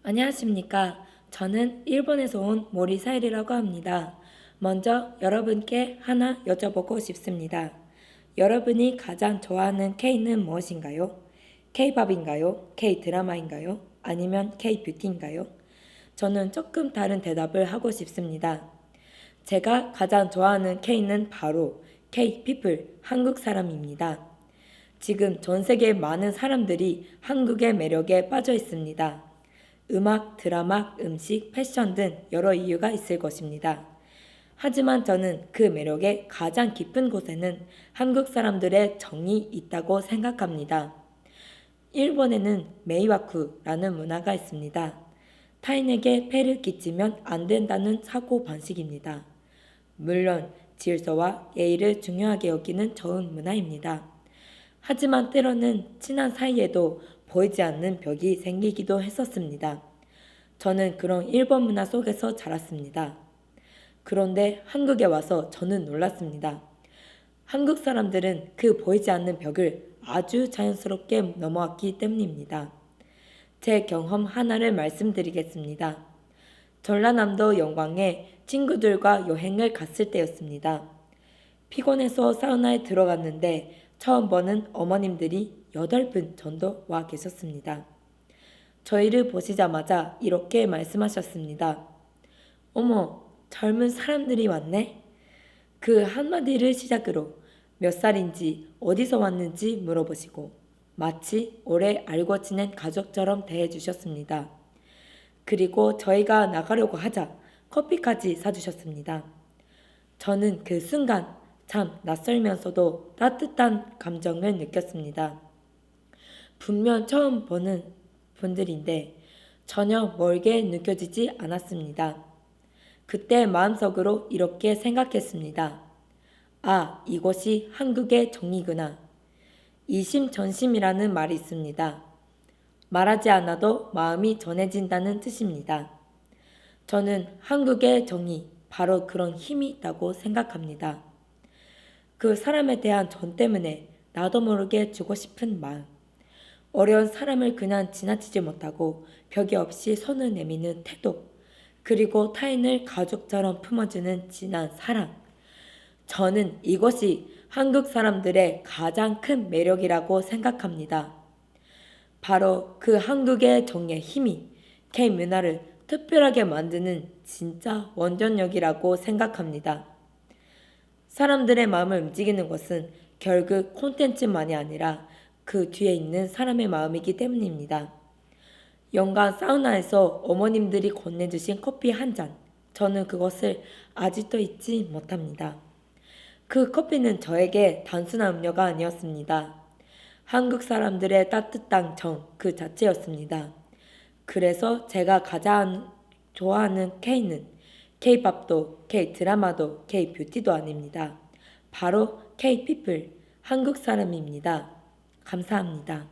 안녕하십니까. 저는 일본에서 온 모리사일이라고 합니다. 먼저 여러분께 하나 여쭤보고 싶습니다. 여러분이 가장 좋아하는 K는 무엇인가요? K팝인가요? K드라마인가요? 아니면 K뷰티인가요? 저는 조금 다른 대답을 하고 싶습니다. 제가 가장 좋아하는 K는 바로 K피플, 한국 사람입니다. 지금 전 세계 많은 사람들이 한국의 매력에 빠져 있습니다. 음악, 드라마, 음식, 패션 등 여러 이유가 있을 것입니다. 하지만 저는 그 매력의 가장 깊은 곳에는 한국 사람들의 정이 있다고 생각합니다. 일본에는 메이와쿠라는 문화가 있습니다. 타인에게 폐를 끼치면 안 된다는 사고방식입니다. 물론 질서와 예의를 중요하게 여기는 좋은 문화입니다. 하지만 때로는 친한 사이에도 보이지 않는 벽이 생기기도 했었습니다. 저는 그런 일본 문화 속에서 자랐습니다. 그런데 한국에 와서 저는 놀랐습니다. 한국 사람들은 그 보이지 않는 벽을 아주 자연스럽게 넘어왔기 때문입니다. 제 경험 하나를 말씀드리겠습니다. 전라남도 영광에 친구들과 여행을 갔을 때였습니다. 피곤해서 사우나에 들어갔는데 처음 보는 어머님들이 8분 정도 와 계셨습니다. 저희를 보시자마자 이렇게 말씀하셨습니다. 어머, 젊은 사람들이 왔네? 그 한마디를 시작으로 몇 살인지 어디서 왔는지 물어보시고 마치 오래 알고 지낸 가족처럼 대해주셨습니다. 그리고 저희가 나가려고 하자 커피까지 사주셨습니다. 저는 그 순간 참 낯설면서도 따뜻한 감정을 느꼈습니다. 분명 처음 보는 분들인데 전혀 멀게 느껴지지 않았습니다. 그때 마음속으로 이렇게 생각했습니다. 아, 이것이 한국의 정이구나. 이심전심이라는 말이 있습니다. 말하지 않아도 마음이 전해진다는 뜻입니다. 저는 한국의 정이 바로 그런 힘이 있다고 생각합니다. 그 사람에 대한 정 때문에 나도 모르게 주고 싶은 마음. 어려운 사람을 그냥 지나치지 못하고 벽이 없이 손을 내미는 태도. 그리고 타인을 가족처럼 품어주는 진한 사랑. 저는 이것이 한국 사람들의 가장 큰 매력이라고 생각합니다. 바로 그 한국의 정의 힘이 K 문화를 특별하게 만드는 진짜 원동력이라고 생각합니다. 사람들의 마음을 움직이는 것은 결국 콘텐츠만이 아니라 그 뒤에 있는 사람의 마음이기 때문입니다. 연간 사우나에서 어머님들이 건네주신 커피 한 잔, 저는 그것을 아직도 잊지 못합니다. 그 커피는 저에게 단순한 음료가 아니었습니다. 한국 사람들의 따뜻한 정 그 자체였습니다. 그래서 제가 가장 좋아하는 K는 K팝도 K드라마도 K뷰티도 아닙니다. 바로 K피플, 한국 사람입니다. 감사합니다.